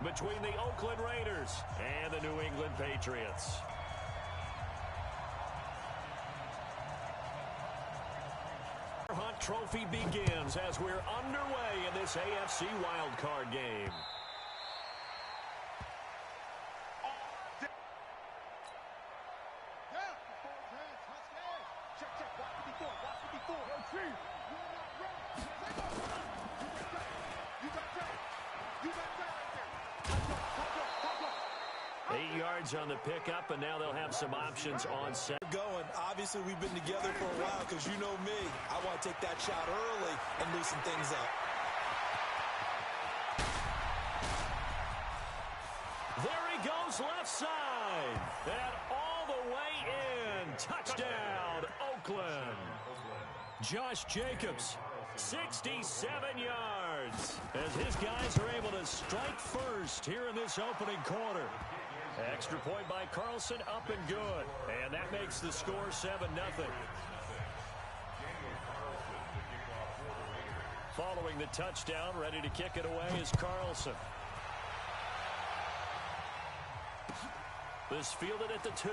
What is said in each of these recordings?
between the Oakland Raiders and the New England Patriots. Hunt Trophy begins as we're underway in this AFC wildcard game. On the pickup, and now they'll have some options on set. Going. Obviously, we've been together for a while because you know me. I want to take that shot early and loosen things up. There he goes left side. And all the way in. Touchdown, Oakland. Josh Jacobs, 67 yards. As his guys are able to strike first here in this opening quarter. Extra point by Carlson, up and good. And that makes the score 7-0. Following the touchdown, ready to kick it away is Carlson. This fielded at the 2.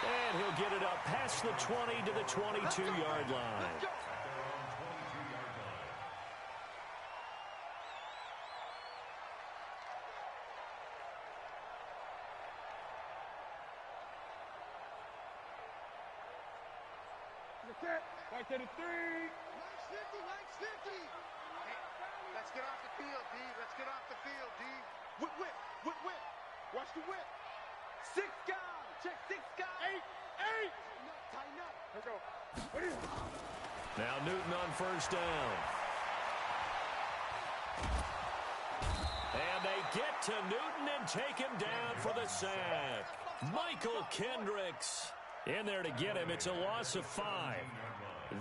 And he'll get it up past the 20 to the 22-yard line. Back to the 3. Nice 50. Hey, let's get off the field, D. Let's get off the field, D. Whip. Watch the whip. 6 guys. Check 6 guys. 8. Tighten up. Let's go. Now Newton on first down. And they get to Newton and take him down for the sack. Michael Kendricks in there to get him. It's a loss of 5.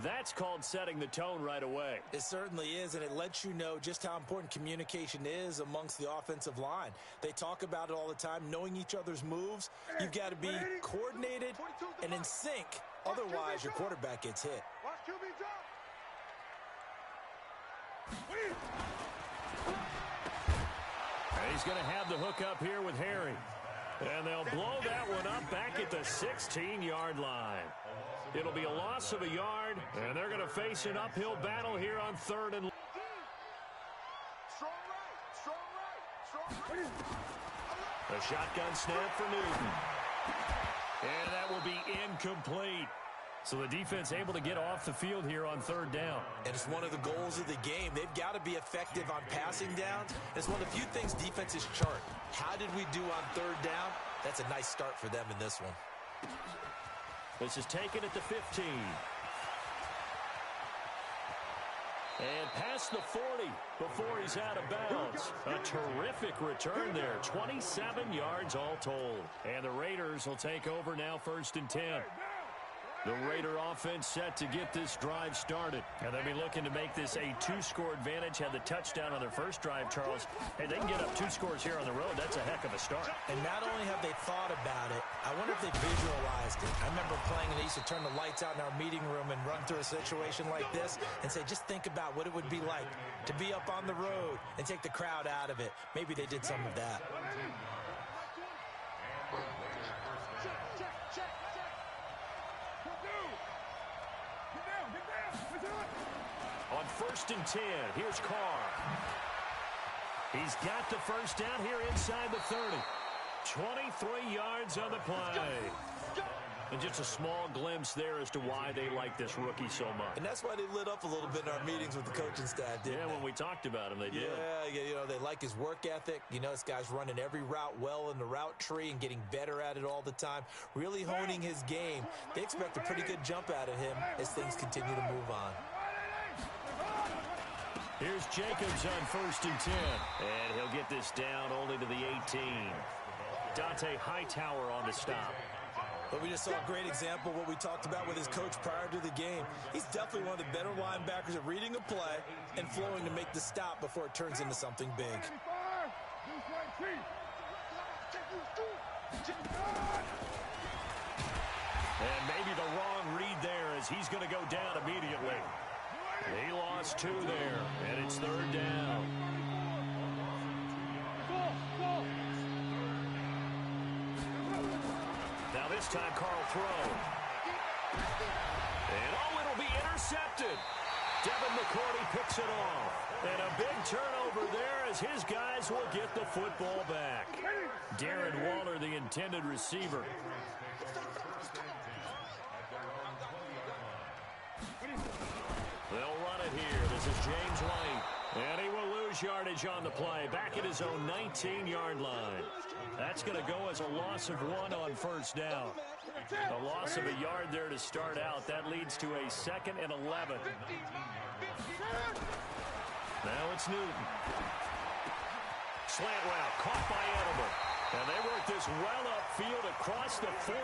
That's called setting the tone right away. It certainly is, and it lets you know just how important communication is amongst the offensive line. They talk about it all the time, knowing each other's moves. You've got to be coordinated and in sync. Otherwise, your quarterback gets hit. Watch QB drop. And he's going to have the hook up here with Harry. And they'll blow that one up back at the 16-yard line. It'll be a loss of a yard, and they're going to face an uphill battle here on 3rd and... Strong right. A shotgun snap for Newton. And that will be incomplete. So the defense able to get off the field here on 3rd down. And it's one of the goals of the game. They've got to be effective on passing downs. It's one of the few things defenses chart. How did we do on 3rd down? That's a nice start for them in this one. This is taken at the 15. And past the 40 before he's out of bounds. A terrific return there. 27 yards all told. And the Raiders will take over now 1st and 10. The Raider offense set to get this drive started. And they'll be looking to make this a 2-score advantage. Had the touchdown on their first drive, Charles. Hey, they can get up 2 scores here on the road. That's a heck of a start. And not only have they thought about it, I wonder if they visualized it. I remember playing and they used to turn the lights out in our meeting room and run through a situation like this and say, just think about what it would be like to be up on the road and take the crowd out of it. Maybe they did some of that. On 1st and 10, here's Carr. He's got the first down here inside the 30. 23 yards on the play. And just a small glimpse there as to why they like this rookie so much. And that's why they lit up a little bit in our meetings with the coaching staff, didn't they? When we talked about him, they did. Yeah, you know, they like his work ethic. You know, this guy's running every route well in the route tree and getting better at it all the time. Really honing his game. They expect a pretty good jump out of him as things continue to move on. Here's Jacobs on 1st and 10. And he'll get this down only to the 18. Dante Hightower on the stop. But we just saw a great example of what we talked about with his coach prior to the game. He's definitely one of the better linebackers at reading a play and flowing to make the stop before it turns into something big. And maybe the wrong read there as he's going to go down immediately. He lost 2 there, and it's 3rd down. This time, Carl throw. And, it'll be intercepted. Devin McCourty picks it off. And a big turnover there as his guys will get the football back. Darren Waller, the intended receiver. They'll run it here. This is James White. And he will lose yardage on the play. Back at his own 19-yard line. That's going to go as a loss of 1 on first down. A loss of a yard there to start out. That leads to a 2nd and 11. Now it's Newton. Slant route caught by Edelman. And they work this well upfield across the 45.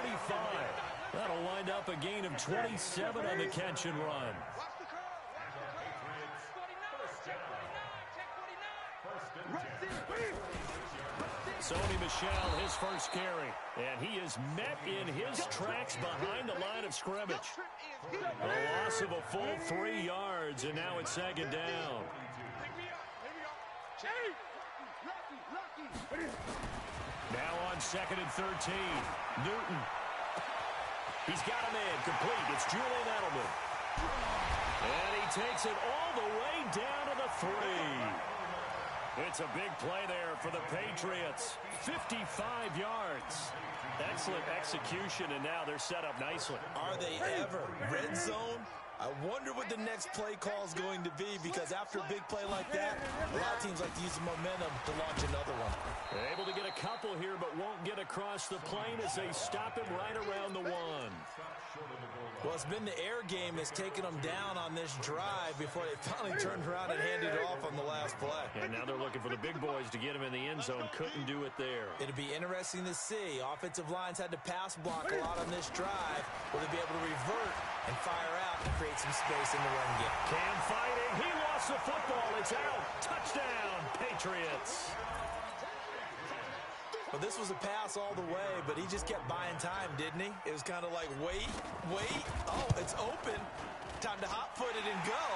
That'll wind up a gain of 27 on the catch and run. Sony Michel, his first carry. And he is met in his tracks behind the line of scrimmage. A loss of a full 3 yards, and now it's 2nd down. Now on 2nd and 13. Newton. He's got him in. Complete. It's Julian Edelman. And he takes it all the way down to the 3. It's a big play there for the Patriots. 55 yards. Excellent execution, and now they're set up nicely. Are they ever? Red zone? I wonder what the next play call is going to be, because after a big play like that, a lot of teams like to use the momentum to launch another one. They're able to get a couple here, but won't get across the plane as they stop him right around the 1. Well, it's been the air game that's taken them down on this drive before they finally turned around and handed it off on the last play. And now they're looking for the big boys to get him in the end zone. Couldn't do it there. It'll be interesting to see. Offensive lines had to pass block a lot on this drive. Will they be able to revert and fire out and create some space in the run game? Cam fighting. He lost the football. It's out. Touchdown, Patriots. Well, this was a pass all the way, but he just kept buying time, didn't he? It was kind of like, wait. Oh, it's open. Time to hot-foot it and go.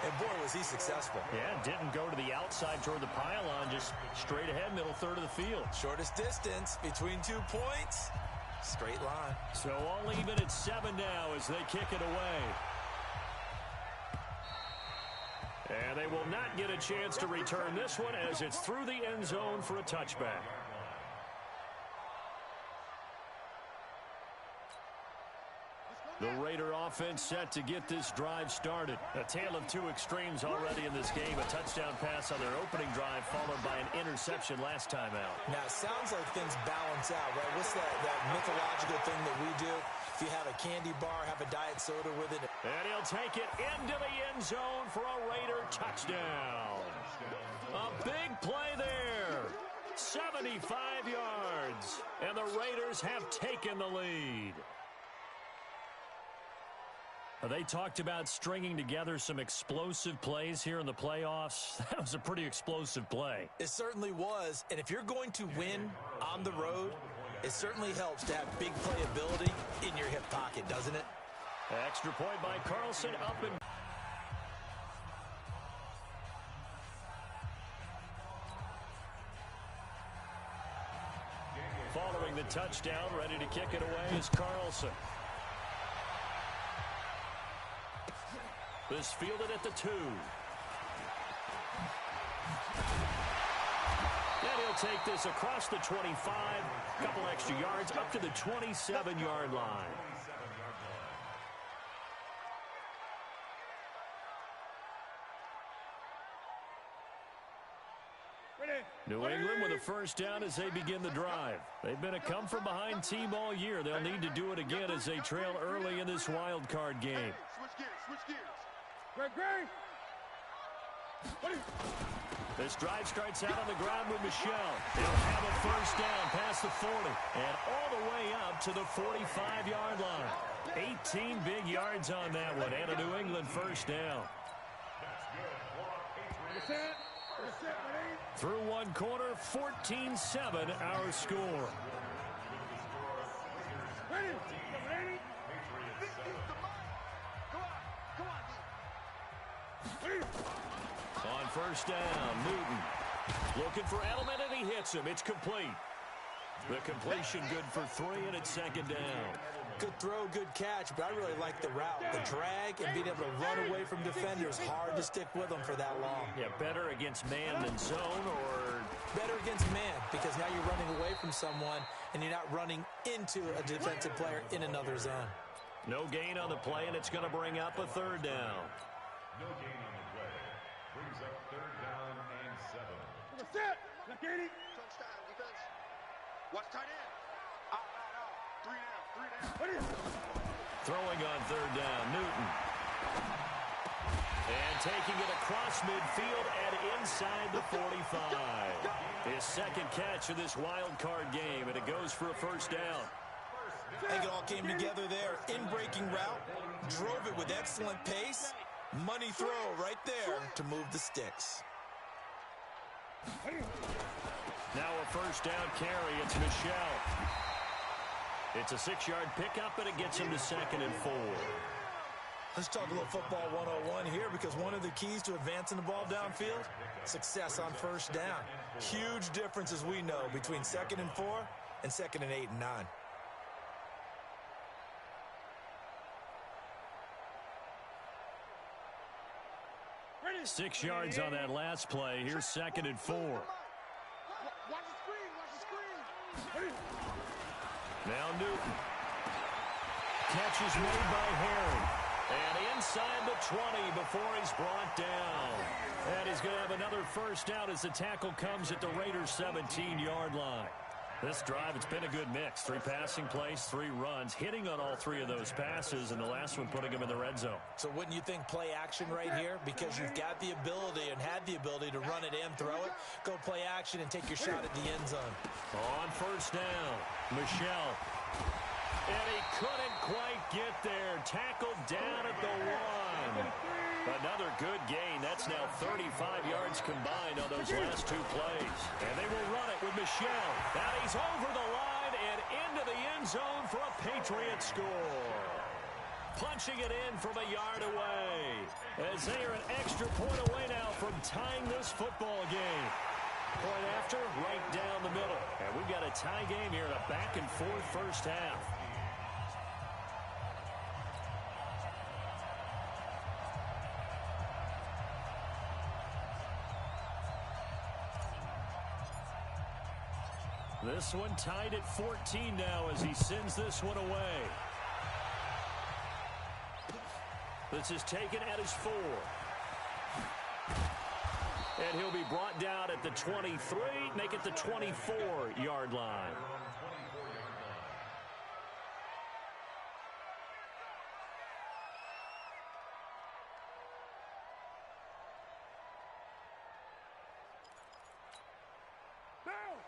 And, boy, was he successful. Yeah, didn't go to the outside toward the pylon, just straight ahead, middle third of the field. Shortest distance between 2 points. Straight line. So all even at 7 now as they kick it away. And they will not get a chance to return this one as it's through the end zone for a touchback. The Raider offense set to get this drive started. A tale of 2 extremes already in this game. A touchdown pass on their opening drive followed by an interception last time out. Now, it sounds like things balance out, right? What's that mythological thing that we do? If you have a candy bar, have a diet soda with it. And he'll take it into the end zone for a Raider touchdown. A big play there. 75 yards. And the Raiders have taken the lead. They talked about stringing together some explosive plays here in the playoffs. That was a pretty explosive play. It certainly was. And if you're going to win on the road, it certainly helps to have big playability in your hip pocket, doesn't it? Extra point by Carlson up and... Following the touchdown, ready to kick it away is Carlson. This fielded at the 2. And he'll take this across the 25. A couple extra yards up to the 27-yard line. New England with a first down as they begin the drive. They've been a come-from-behind team all year. They'll need to do it again as they trail early in this wild card game. Switch gears. This drive starts out on the ground with Michel. They'll have a first down past the 40 and all the way up to the 45-yard line. 18 big yards on that one and a New England first down. Through one quarter, 14-7 our score. On first down, Newton looking for Edelman, and he hits him. It's complete. The completion good for 3, and it's second down. Good throw, good catch, but I really like the route. The drag and being able to run away from defenders. Hard to stick with them for that long. Yeah, better against man than zone, or better against man, because now you're running away from someone and you're not running into a defensive player in another zone. No gain on the play, and it's going to bring up a third down. No gain on the play. Brings up third down and 7. Set. Touchdown defense. Watch tight end. Out. 3 down. Throwing on third down, Newton. And taking it across midfield and inside the 45. His second catch of this wild card game, and it goes for a first down. I think it all came together there. In-breaking route, drove it with excellent pace. Money throw right there to move the sticks. Now a first down carry. It's Michelle. It's a 6-yard pickup, and it gets him to 2nd and 4. Let's talk a little football 101 here, because one of the keys to advancing the ball downfield, success on first down. Huge difference, as we know, between 2nd and 4 and 2nd and 8 and 9. 6 yards on that last play. Here's 2nd and 4. Watch the screen. Now Newton. Catch is made by Herring. And inside the 20 before he's brought down. And he's going to have another first down as the tackle comes at the Raiders' 17-yard line. This drive, it's been a good mix. 3 passing plays, 3 runs, hitting on all 3 of those passes, and the last one putting him in the red zone. So wouldn't you think play action right here? Because you've got the ability and had the ability to run it and throw it. Go play action and take your shot at the end zone. On first down, Michelle. And he couldn't quite get there. Tackled down at the 1. Another good gain. That's now 35 yards combined on those last 2 plays. And they will run it with Michelle. Now he's over the line and into the end zone for a Patriot score. Punching it in from a yard away. As they are an extra point away now from tying this football game. Point after, right down the middle. And we've got a tie game here in a back-and-forth first half. This one tied at 14 now as he sends this one away. This is taken at his 4. And he'll be brought down at the 23, make it the 24-yard line.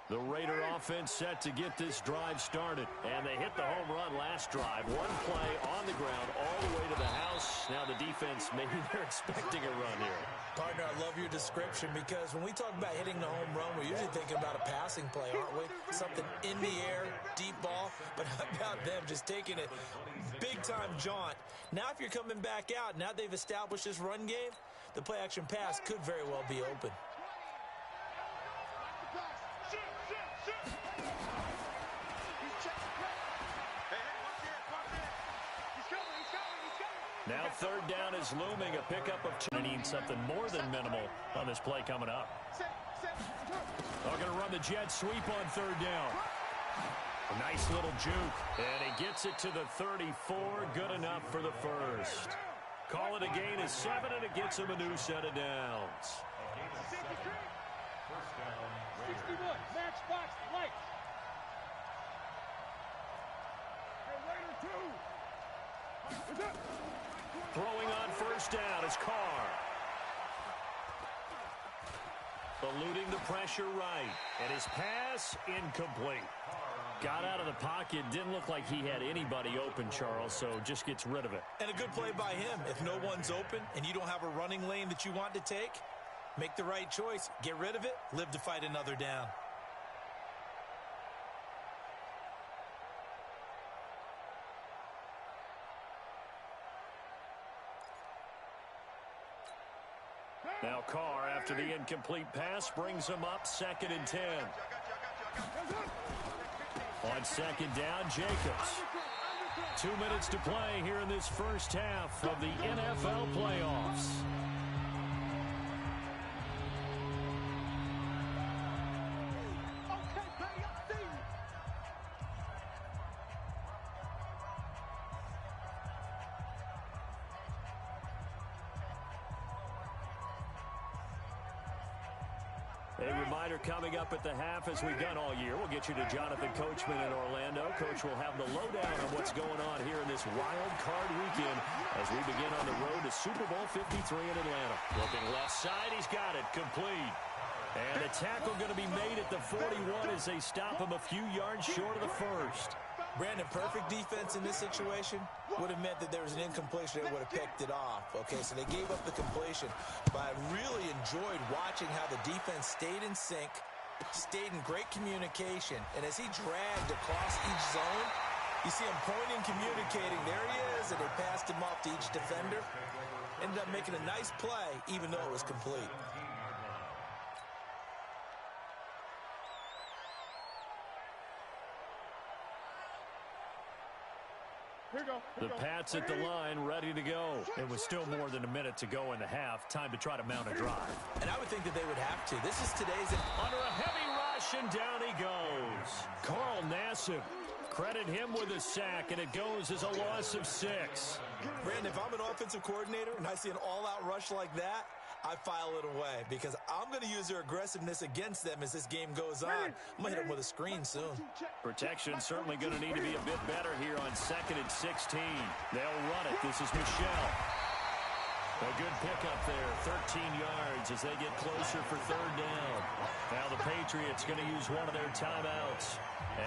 The Raider offense set to get this drive started. And they hit the home run last drive. 1 play on the ground all the way to the house. Now the defense, maybe they're expecting a run here. Partner, I love your description, because when we talk about hitting the home run, we're usually thinking about a passing play, aren't we? Something in the air, deep ball. But how about them just taking it big-time jaunt? Now if you're coming back out, now they've established this run game, the play-action pass could very well be open. Now 3rd down is looming, a pickup of 2. They need something more than minimal on this play coming up. They're going to run the jet sweep on 3rd down. A nice little juke, and he gets it to the 34, good enough for the first. Call it a gain of 7, and it gets him a new set of downs. 61, matchbox, lights. Hey, Raider 2. What's up? Throwing on first down is Carr. Eluding the pressure right. And his pass incomplete. Got out of the pocket. Didn't look like he had anybody open, Charles, so just gets rid of it. And a good play by him. If no one's open and you don't have a running lane that you want to take, make the right choice. Get rid of it. Live to fight another down. Now Carr, after the incomplete pass, brings him up 2nd and 10. On second down, Jacobs. 2 minutes to play here in this first half of the NFL playoffs. A reminder coming up at the half, as we've done all year. We'll get you to Jonathan Coachman in Orlando. Coach will have the lowdown on what's going on here in this wild card weekend as we begin on the road to Super Bowl 53 in Atlanta. Looking left side, he's got it, complete. And a tackle going to be made at the 41 as they stop him a few yards short of the first. Brandon, perfect defense in this situation would have meant that there was an incompletion that would have picked it off. Okay, so they gave up the completion, but I really enjoyed watching how the defense stayed in sync, stayed in great communication, and as he dragged across each zone, you see him pointing, communicating. There he is, and they passed him off to each defender. Ended up making a nice play, even though it was complete. The Pats at the line, ready to go. It was still more than a minute to go in the half. Time to try to mount a drive. And I would think that they would have to. This is today's... Under a heavy rush, and down he goes. Carl Nassib. Credit him with a sack, and it goes as a loss of 6. Brandon, if I'm an offensive coordinator and I see an all-out rush like that, I file it away because I'm going to use their aggressiveness against them as this game goes on. I'm going to hit them with a screen soon. Protection certainly going to need to be a bit better here on 2nd and 16. They'll run it. This is Michelle. A good pickup there, 13 yards as they get closer for 3rd down. Now the Patriots going to use one of their timeouts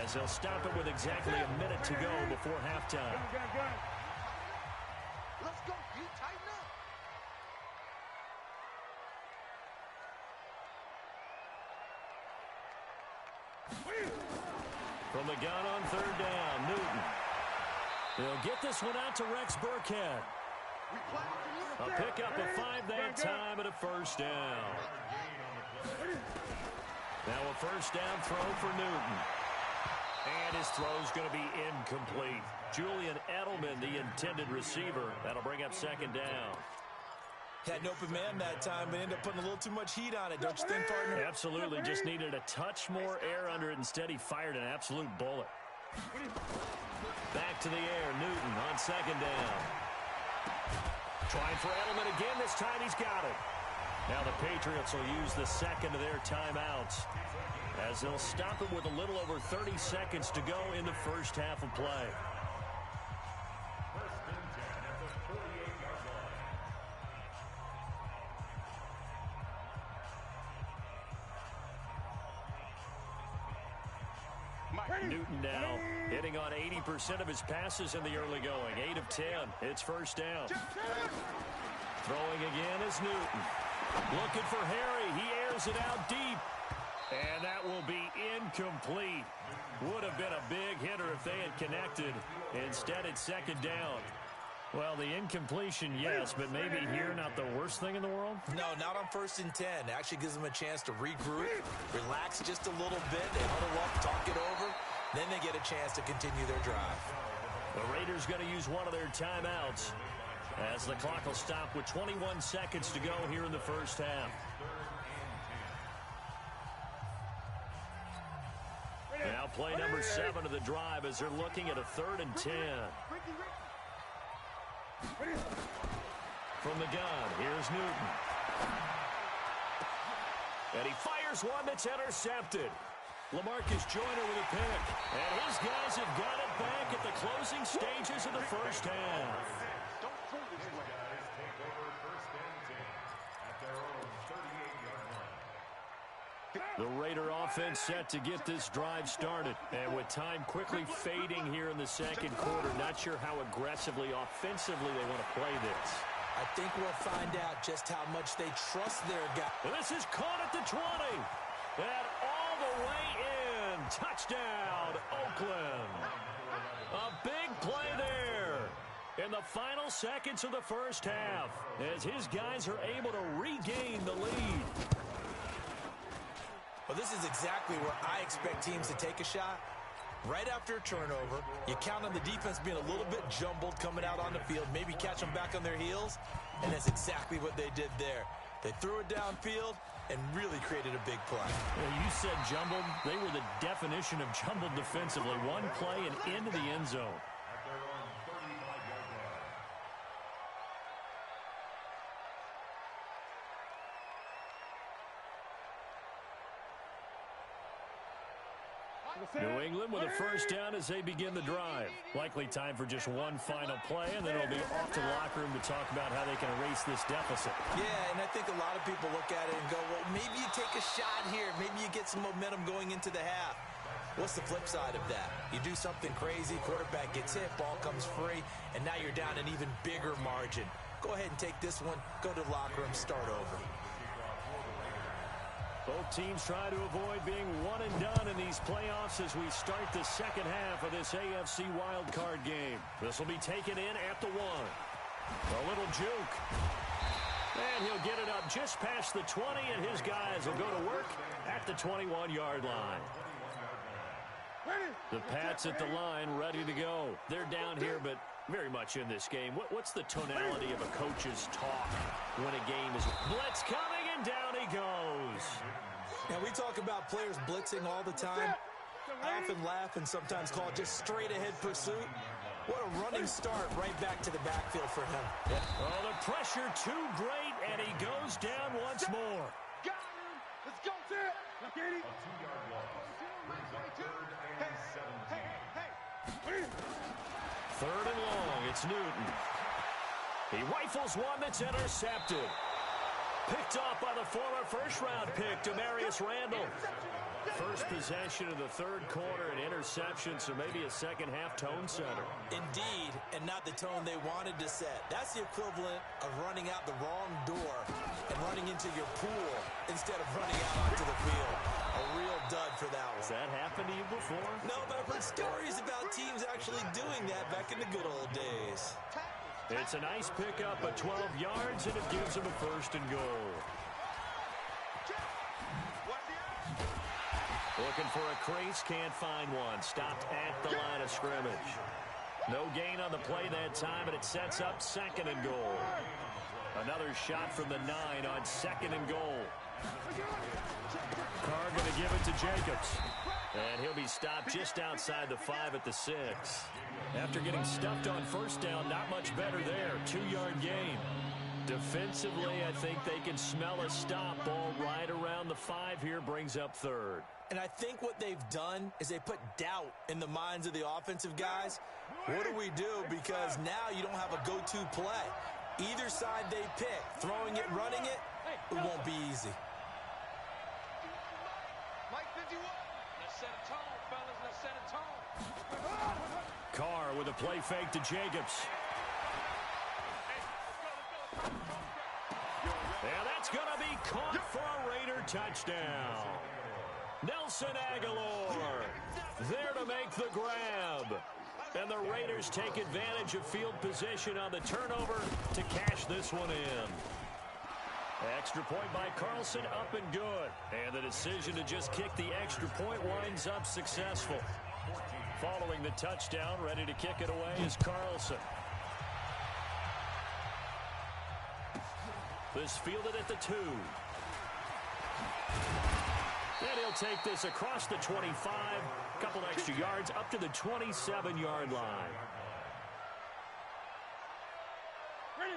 as they'll stop it with exactly a minute to go before halftime. Let's go, you tighten up. From the gun on 3rd down, Newton. They'll get this one out to Rex Burkhead. A pickup of 5 that time and a 1st down. Now a 1st down throw for Newton. And his throw's going to be incomplete. Julian Edelman, the intended receiver. That'll bring up 2nd down. Had an open man that time, but ended up putting a little too much heat on it, don't you think, partner? Absolutely. Just needed a touch more air under it. Instead, he fired an absolute bullet. Back to the air. Newton on 2nd down. Trying for Edelman again. This time he's got it. Now the Patriots will use the 2nd of their timeouts as they'll stop it with a little over 30 seconds to go in the first half of play. Newton now hitting on 80% of his passes in the early going. 8 of 10. It's 1st down. Throwing again is Newton. Looking for Harry. He airs it out deep. And that will be incomplete. Would have been a big hitter if they had connected. Instead, it's 2nd down. Well, the incompletion, yes, but maybe here not the worst thing in the world? No, not on 1st and 10. It actually gives them a chance to regroup, relax just a little bit. They huddle up, talk it over. Then they get a chance to continue their drive. The Raiders going to use one of their timeouts as the clock will stop with 21 seconds to go here in the first half. Now play number 7 of the drive as they're looking at a 3rd and 10. From the gun, here's Newton. And he fires one that's intercepted. LaMarcus Joyner with a pick. And his guys have got it back at the closing stages of the first half. Don't throw this way. Guys take over 1st and 10 at their own 38-yard line. The Raider offense set to get this drive started. And with time quickly fading here in the 2nd quarter, not sure how aggressively, offensively they want to play this. I think we'll find out just how much they trust their guy. And this is caught at the 20. And all the way in. Touchdown, Oakland. A big play there in the final seconds of the first half as his guys are able to regain the lead. Well, this is exactly where I expect teams to take a shot. Right after a turnover, you count on the defense being a little bit jumbled coming out on the field, maybe catch them back on their heels, and that's exactly what they did there. They threw it downfield and really created a big play. Well, you said jumbled. They were the definition of jumbled defensively. One play and into the end zone. New England with a first down as they begin the drive. Likely time for just one final play, and then it'll be off to the locker room to talk about how they can erase this deficit. Yeah, and I think a lot of people look at it and go, well, maybe you take a shot here. Maybe you get some momentum going into the half. What's the flip side of that? You do something crazy, quarterback gets hit, ball comes free, and now you're down an even bigger margin. Go ahead and take this one, go to the locker room, start over. Both teams try to avoid being one and done in these playoffs as we start the second half of this AFC wildcard game. This will be taken in at the 1. A little juke. And he'll get it up just past the 20, and his guys will go to work at the 21-yard line. The Pats at the line ready to go. They're down here, but very much in this game. What's the tonality of a coach's talk when a game is blitz coming, and down he goes? Now, we talk about players blitzing all the time. I often laugh and sometimes call it just straight-ahead pursuit. What a running start right back to the backfield for him. Oh, the pressure too great, and he goes down once more. Got him. Let's go, Ted. A 2-yard loss brings up 3rd and 17. Third and long, it's Newton. He rifles one that's intercepted. Picked off by the former first-round pick, Demarius Randall. First possession of the third quarter, an interception, so maybe a second-half tone setter. Indeed, and not the tone they wanted to set. That's the equivalent of running out the wrong door and running into your pool instead of running out onto the field. A real dud for that one. Has that happened to you before? No, but I've heard stories about teams actually doing that back in the good old days. It's a nice pickup of 12 yards, and it gives him a first and goal. Looking for a crease, can't find one. Stopped at the line of scrimmage. No gain on the play that time, and it sets up second and goal. Another shot from the 9 on second and goal. Carr going to give it to Jacobs. And he'll be stopped just outside the 5 at the 6. After getting stuffed on first down, not much better there. 2-yard gain. Defensively, I think they can smell a stop. Ball right around the 5 here, brings up third. And I think what they've done is they put doubt in the minds of the offensive guys. What do we do? Because now you don't have a go-to play. Either side they pick, throwing it, running it, it won't be easy. Mike 51. Let's set a tone, fellas. Let's set a tone. Carr with a play fake to Jacobs. And that's going to be caught for a Raider touchdown. Nelson Aguilar there to make the grab. And the Raiders take advantage of field position on the turnover to cash this one in. Extra point by Carlson, up and good. And the decision to just kick the extra point winds up successful. Following the touchdown, ready to kick it away is Carlson. This fielded at the 2. And he'll take this across the 25. Couple extra yards up to the 27-yard line.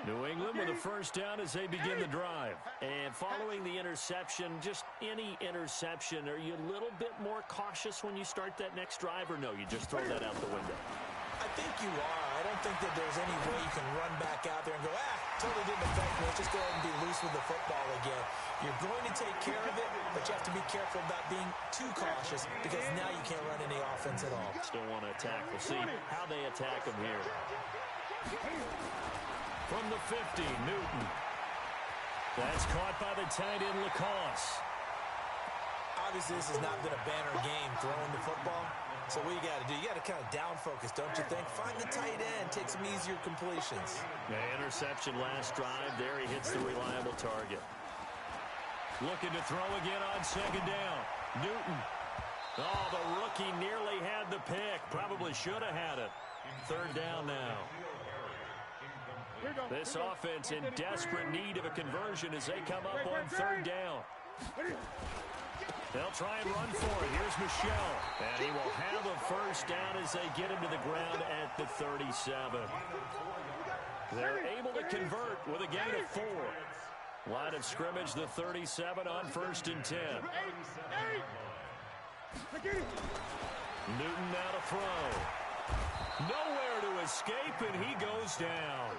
New England with a first down as they begin the drive. And following the interception, just any interception, are you a little bit more cautious when you start that next drive, or no, you just throw that out the window? I think you are. I don't think that there's any way you can run back out there and go, totally didn't affect me. Let's just go ahead and be loose with the football again. You're going to take care of it, but you have to be careful about being too cautious because now you can't run any offense at all. Still want to attack. We'll see how they attack them here. From the 50, Newton. That's caught by the tight end, Lacoste. Obviously, this has not been a banner game throwing the football. So what you got to do, you got to kind of down focus, don't you think? Find the tight end, take some easier completions. The interception last drive. There he hits the reliable target. Looking to throw again on second down. Newton. Oh, the rookie nearly had the pick. Probably should have had it. Third down now. This offense in desperate need of a conversion as they come up on third down. They'll try and run for it. Here's Michelle. And he will have a first down as they get him to the ground at the 37. They're able to convert with a gain of 4. Line of scrimmage, the 37 on 1st and 10. Newton now to throw. Nowhere to escape, and he goes down.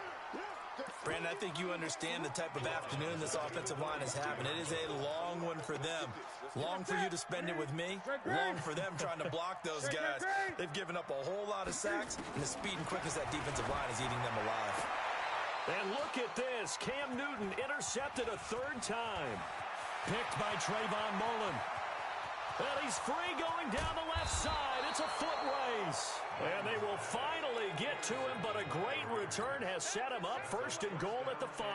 Brandon, I think you understand the type of afternoon this offensive line is having. It is a long one for them. Long for you to spend it with me. Long for them trying to block those guys. They've given up a whole lot of sacks, and the speed and quickness of that defensive line is eating them alive. And look at this. Cam Newton intercepted a 3rd time. Picked by Trayvon Mullen. And he's free going down the left side. It's a foot race. And they will finally get to him, but a great return has set him up 1st and goal at the 5.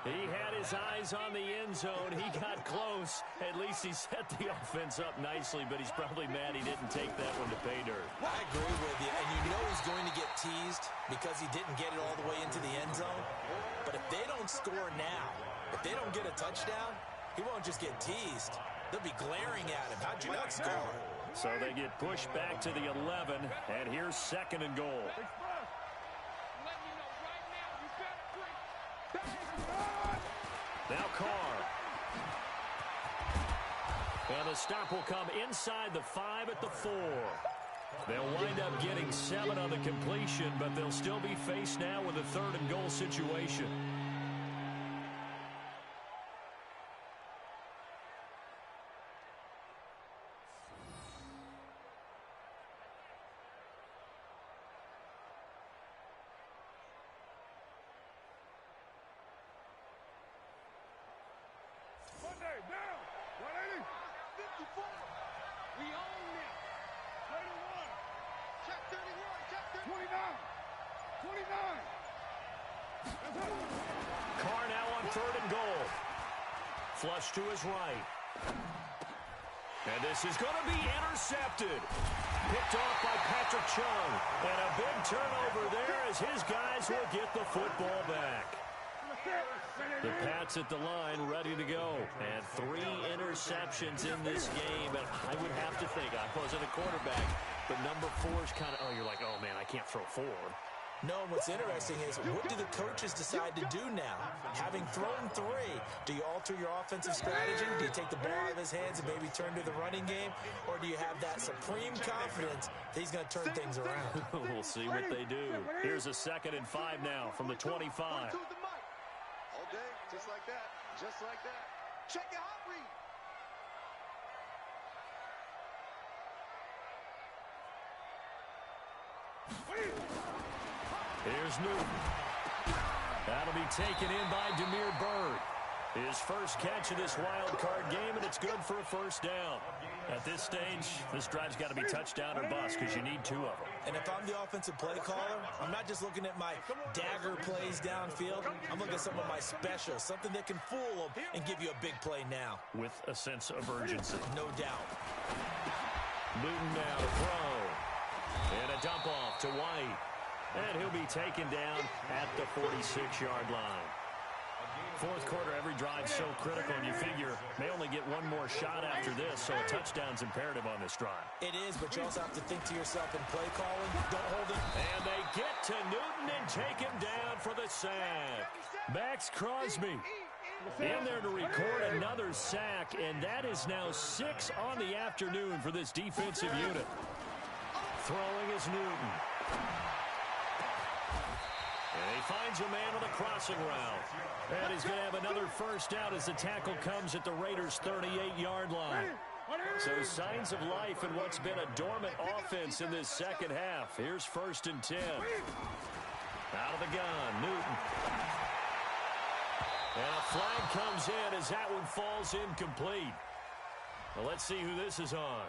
He had his eyes on the end zone. He got close. At least he set the offense up nicely, but he's probably mad he didn't take that one to pay dirt. I agree with you, and you know he's going to get teased because he didn't get it all the way into the end zone. But if they don't score now, if they don't get a touchdown, he won't just get teased. They'll be glaring at him. How'd you not score? So they get pushed back to the 11, and here's 2nd and goal. Now Carr. And the stop will come inside the 5 at the 4. They'll wind up getting 7 on the completion, but they'll still be faced now with a 3rd and goal situation. Down. 180. 54. We own it. 31. Check 31. Check 29. 29. Carr now on 3rd and goal. Flush to his right. And this is going to be intercepted. Picked off by Patrick Chung. And a big turnover there as his guys will get the football back. The Pats at the line, ready to go. And 3 interceptions in this game. And I would have to think, I wasn't a quarterback, but number 4 is kind of, you're like, oh, man, I can't throw 4. No, what's interesting is, what do the coaches decide to do now? Having thrown 3, do you alter your offensive strategy? Do you take the ball out of his hands and maybe turn to the running game? Or do you have that supreme confidence that he's going to turn things around? We'll see what they do. Here's a 2nd and 5 now from the 25. All day, just like that. Just like that. Check your hot read. Here's Newton. That'll be taken in by Demir Bird. His first catch of this wild card game, and it's good for a 1st down. At this stage, this drive's got to be touchdown or bust because you need 2 of them. And if I'm the offensive play caller, I'm not just looking at my dagger plays downfield. I'm looking at some of my specials, something that can fool them and give you a big play now. With a sense of urgency. No doubt. Newton now to throw. And a dump off to White. And he'll be taken down at the 46-yard line. 4th quarter, every drive so critical, and you figure may only get 1 more shot after this, so a touchdown's imperative on this drive. It is, but you also have to think to yourself in play calling, don't hold it. And they get to Newton and take him down for the sack. Max Crosby in there to record another sack, and that is now 6 on the afternoon for this defensive unit. Throwing is Newton. And he finds a man on the crossing route. And he's going to have another 1st down as the tackle comes at the Raiders' 38-yard line. So signs of life in what's been a dormant offense in this 2nd half. Here's 1st and 10. Out of the gun, Newton. And a flag comes in as that one falls incomplete. Well, let's see who this is on.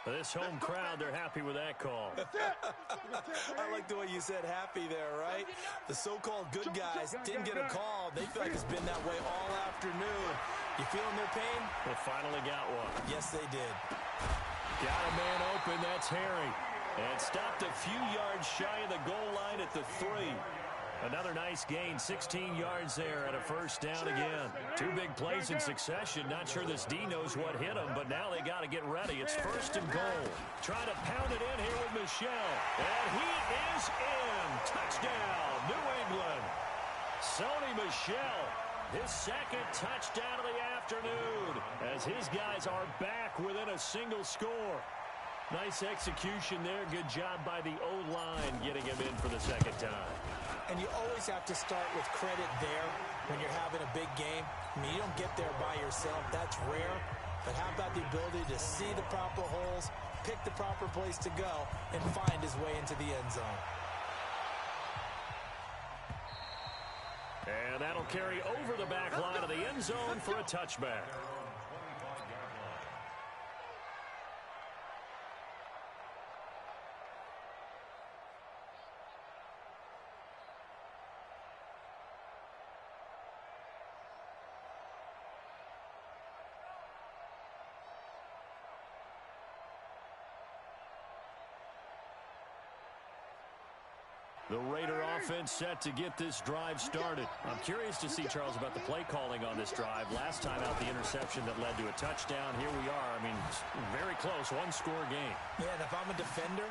This home crowd, they're happy with that call. I like the way you said happy there, right? The so-called good guys didn't get a call. They feel like it's been that way all afternoon. You feeling their pain? They finally got one. Yes, they did. Got a man open. That's Harry. And stopped a few yards shy of the goal line at the 3. Another nice gain, 16 yards there and a first down again. 2 big plays in succession. Not sure this D knows what hit him, but now they got to get ready. It's first and goal. Trying to pound it in here with Michel. And he is in. Touchdown, New England. Sony Michel, his second touchdown of the afternoon, as his guys are back within a single score. Nice execution there. Good job by the O-line getting him in for the second time. And you always have to start with credit there when you're having a big game. I mean, you don't get there by yourself. That's rare. But how about the ability to see the proper holes, pick the proper place to go, and find his way into the end zone? And that'll carry over the back line of the end zone for a touchback. The Raider offense set to get this drive started. I'm curious to see, Charles, about the play calling on this drive. Last time out, the interception that led to a touchdown. Here we are. I mean, very close, one-score game. Yeah, and if I'm a defender,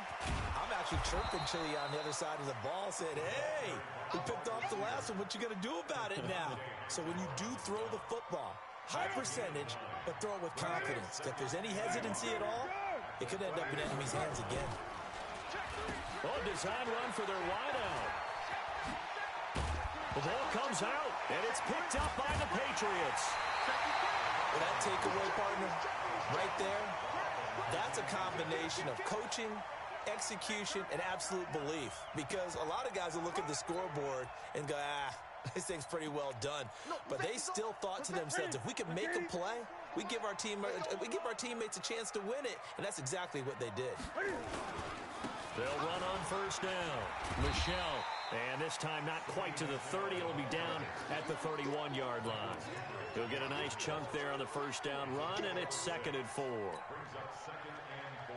I'm actually chirping Chili on the other side of the ball, saying, hey, we picked off the last one. What you going to do about it now? So when you do throw the football, high percentage, but throw it with confidence. If there's any hesitancy at all, it could end up in enemy's hands again. Oh, design run for their wideout. The ball comes out, and it's picked up by the Patriots. Well, that takeaway, partner, right there, that's a combination of coaching, execution, and absolute belief. Because a lot of guys will look at the scoreboard and go, this thing's pretty well done. But they still thought to themselves, if we can make a play, we give our teammates a chance to win it. And that's exactly what they did. They'll run on first down. Michel, and this time not quite to the 30. It'll be down at the 31-yard line. He'll get a nice chunk there on the first down run, and it's 2nd and 4. Brings up 2nd and 4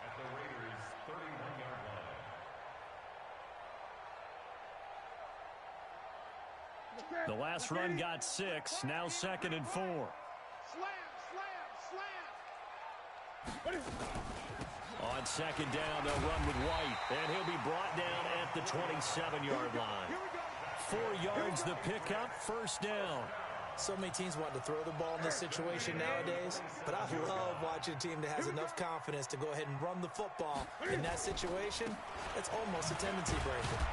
at the Raiders' 31-yard line. The last run got 6. Now 2nd and 4. Slam. On 2nd down, they'll run with White, and he'll be brought down at the 27-yard line. 4 yards the pickup, first down. So many teams want to throw the ball in this situation nowadays, but I love watching a team that has enough confidence to go ahead and run the football. In that situation, it's almost a tendency breaker.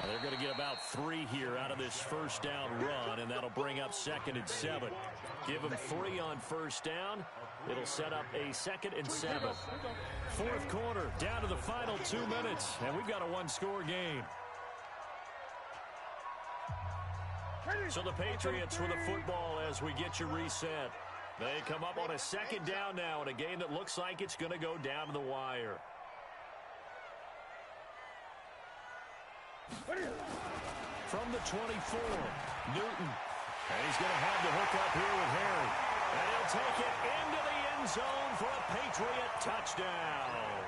They're going to get about 3 here out of this first down run, and that'll bring up 2nd and 7. Give them 3 on first down. It'll set up a 2nd and 7. Fourth quarter, down to the final 2 minutes, and we've got a one-score game. So the Patriots with the football as we get you reset. They come up on a 2nd down now in a game that looks like it's going to go down to the wire. From the 24, Newton. And he's going to have the hook up here with Harry. And he'll take it into the end zone for a Patriot touchdown.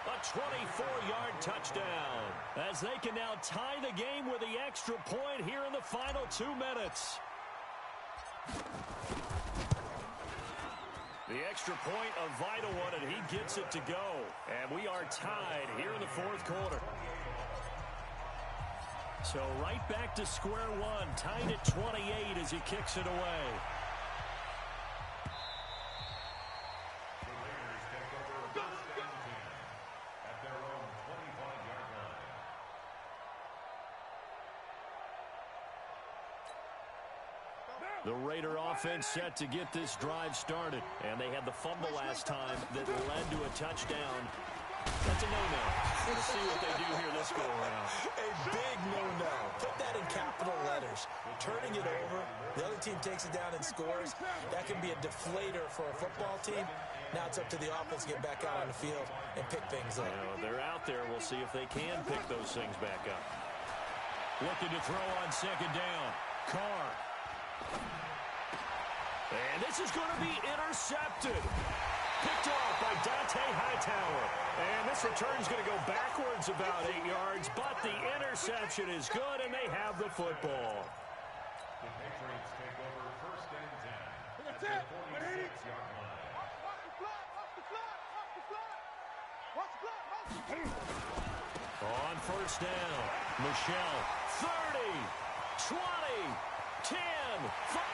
A 24-yard touchdown. As they can now tie the game with the extra point here in the final 2 minutes. The extra point, a vital one, and he gets it to go. And we are tied here in the fourth quarter. So right back to square one, tied at 28 as he kicks it away. The Raiders take over first and 10 at their own 25-yard line. The Raider offense set to get this drive started. And they had the fumble last time that led to a touchdown. That's a no-no. Let's see what they do here this go-around. A big no-no. Put that in capital letters. Turning it over, the other team takes it down and scores. That can be a deflator for a football team. Now it's up to the offense to get back out on the field and pick things up. They're out there. We'll see if they can pick those things back up. Looking to throw on second down. Carr. And this is going to be intercepted. Picked off by Dante Hightower. And this return's going to go backwards about 8 yards, but the interception is good, and they have the football. The Patriots take over first and 10 at the 46-yard line. On first down, Michelle, 30, 20, 10,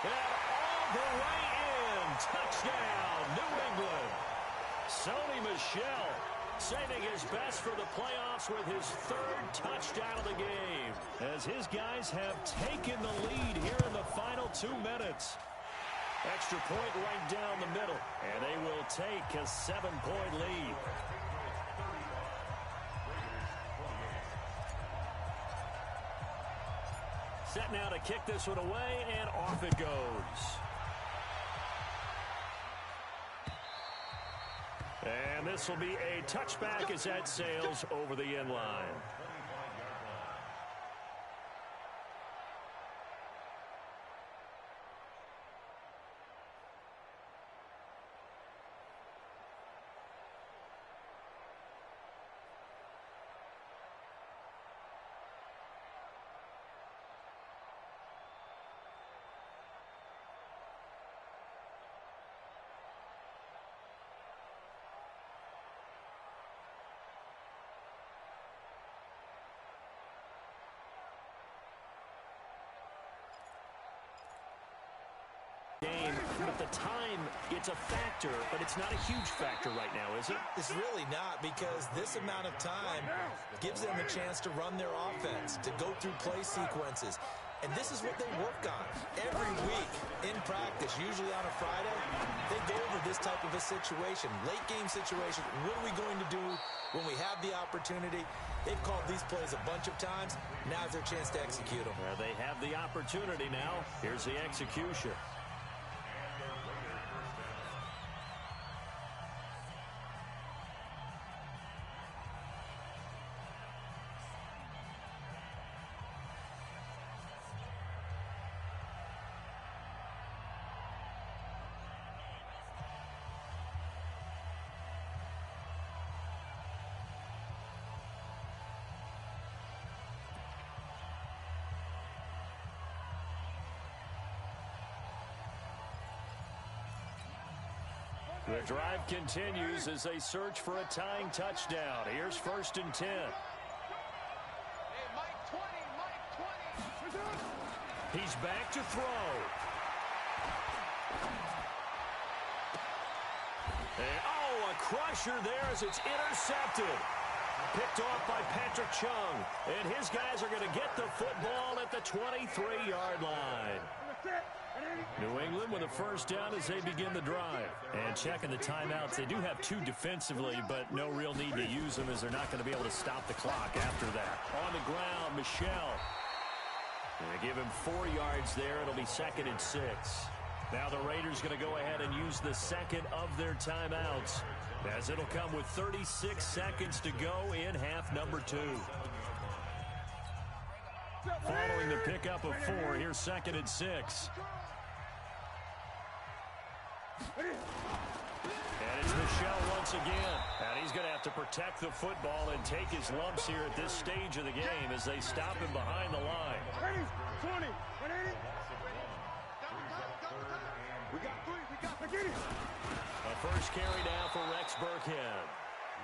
and all the way in. Touchdown, New England. Sony Michel saving his best for the playoffs with his third touchdown of the game, as his guys have taken the lead here in the final 2 minutes. Extra point right down the middle, and they will take a 7-point lead. Set now to kick this one away, and off it goes. And this will be a touchback as that sails over the end line. Game, but the time, it's a factor, but it's not a huge factor right now, is it? It's really not, because this amount of time gives them a chance to run their offense, to go through play sequences. And this is what they work on every week in practice, usually on a Friday. They go over this type of a situation, late game situation. What are we going to do when we have the opportunity? They've called these plays a bunch of times. Now's their chance to execute them. Well, they have the opportunity now. Here's the execution. The drive continues as they search for a tying touchdown. Here's first and 10. He's back to throw. And, a crusher there as it's intercepted. Picked off by Patrick Chung. And his guys are going to get the football at the 23-yard line. New England with a first down as they begin the drive. And checking the timeouts. They do have 2 defensively, but no real need to use them as they're not going to be able to stop the clock after that. On the ground, Michel. And they give him 4 yards there. It'll be second and 6. Now the Raiders going to go ahead and use the second of their timeouts, as it'll come with 36 seconds to go in half number 2. Following the pickup of 4, here's second and 6. And it's Michel once again. And he's going to have to protect the football and take his lumps here at this stage of the game as they stop him behind the line. 20, 180. We got 3, we got A first carry now for Rex Burkhead.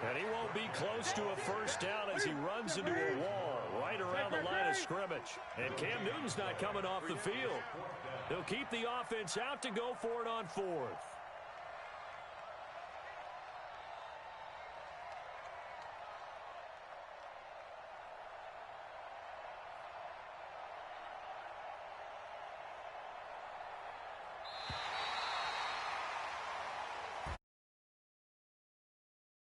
And he won't be close to a first down as he runs into a wall right around the line of scrimmage. And Cam Newton's not coming off the field. They'll keep the offense out to go for it on 4th.